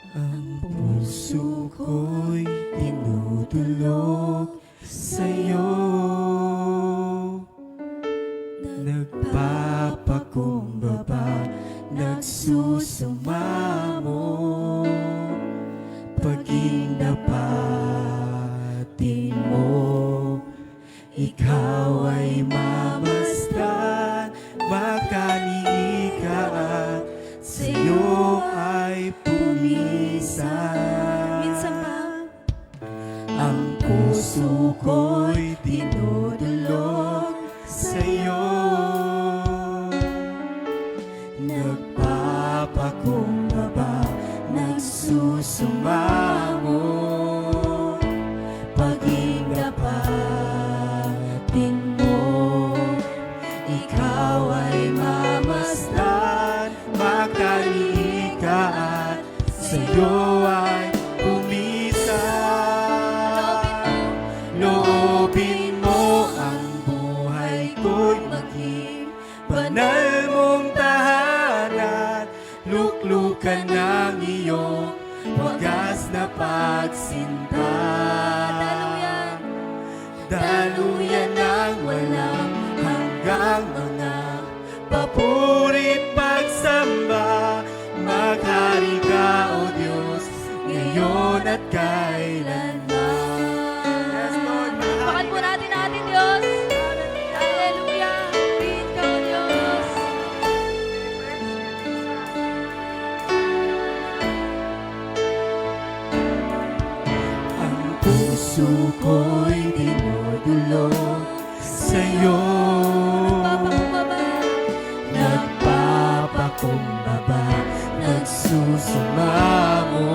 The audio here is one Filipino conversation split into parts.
Ang puso ko'y tinutulog sa'yo, nagpapakumbaba, nagsusumamo, pag-inapatin mo, ikaw ay mamasdan, makaliika at sa'yo ay pumisan. Minsan pa, ang puso ko'y dinudulog sa'yo, nagpapakumbaba, nagsusumamo, pag-inapatin mo, ikaw ay mamasdan, makaliika at sa'yo ay pumisan. Loobin mo ang buhay ko'y maging banal mong tahanan, luklukan ng iyong wagas na pagsinta. Daluyan ng walang hanggang mga papurit pagsamba, maghari ka, O Diyos, ngayon at kailanman. bakit po natin ating Diyos? Hallelujah! Purihin ka, O Diyos. Ang puso ko'y dinudulog sa'yo, nagpapakumbaba, nagsusumamo,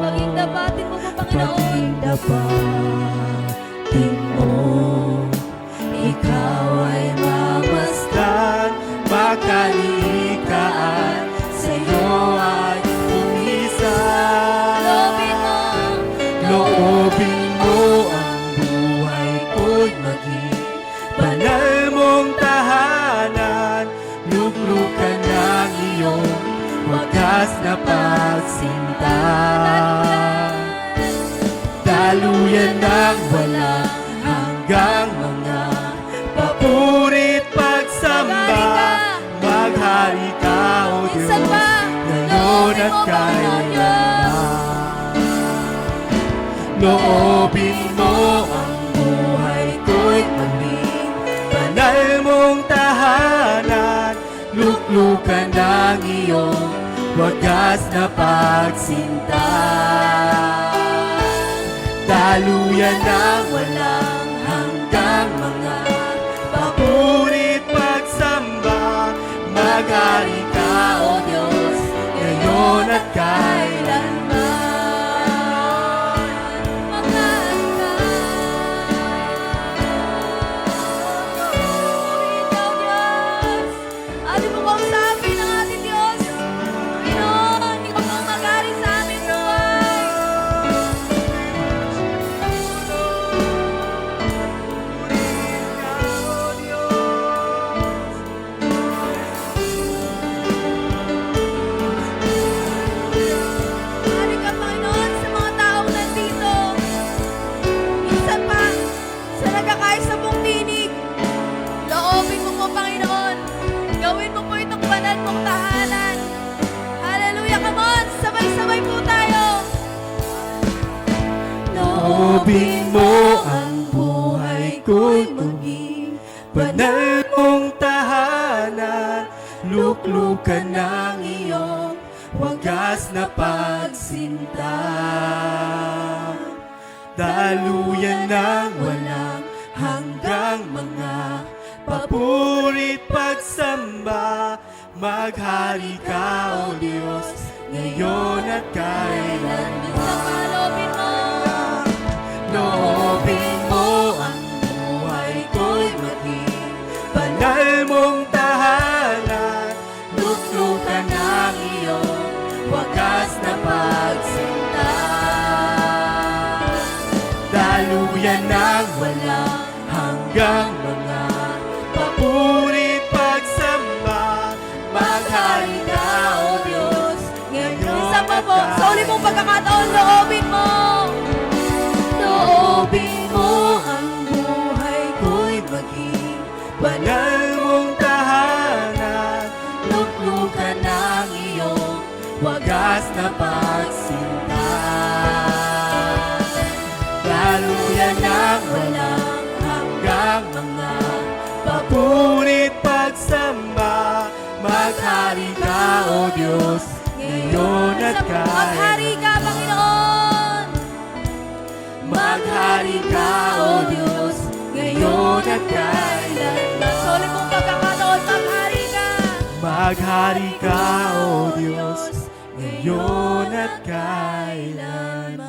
Pag-indapatin mo po, Panginoon. pag-inapatin mo, ikaw ay mamasdan, makaliika at sa'yo ay pumisan. Loobin mo ang buhay ko'y maging banal mong tahanan, luklukan ng iyong wagas na pagsinta. Daluyan ng walang hanggang mga papurit pagsamba, maghari ka, O Minsan Diyos, pa, ngayon at loobin mo, Panginoon kailanman. Loobin mo ang buhay ko'y maging banal mong tahanan, luklukan ng iyong wagas na pagsinta. Daluyan ng walang hanggang mga papurit pagsamba, maghari ka, O Diyos, ngayon at kailanman. Atin mo kausapin ang ating Diyos. Panginoon, ikaw ang mag-ari sa aming buhay. Ari ka, Panginoon, sa mga taong nandito. Minsan pa, sa nagkakaisabong tinig, loobin mo po, Panginoon. Gawin mo po itong banal mong tahanan. Hallelujah, come on! Sabay-sabay po tayo. Loobin mo ang buhay ko'y maging banal mong tahanan, luklukan ng iyong wagas na pagsinta. Daluyan ng walang hanggang mga papurit pagsamba, maghari ka, O Diyos, ngayon at kailanman. Loobin mo. Loobin mo ang buhay ko'y maging banal mong tahanan, luklukan ng iyong wagas na pagsinta. Daluyan ng walang hanggang mga papurit pagsamba, maghari ka, O Diyos, ngayon Isa pa po, sa uli mong pagkakataon. wagas na pagsinta. Daluyan ng walang hanggang mga papunit pagsamba. Maghari ka, O Diyos, ngayon at Maghari kailan. ka, Panginoon. Maghari ka, O Diyos, ngayon at kailanman. Sa ulit mong pagkakataon, maghari ka. Maghari ka, O Diyos, ngayon at kailanman.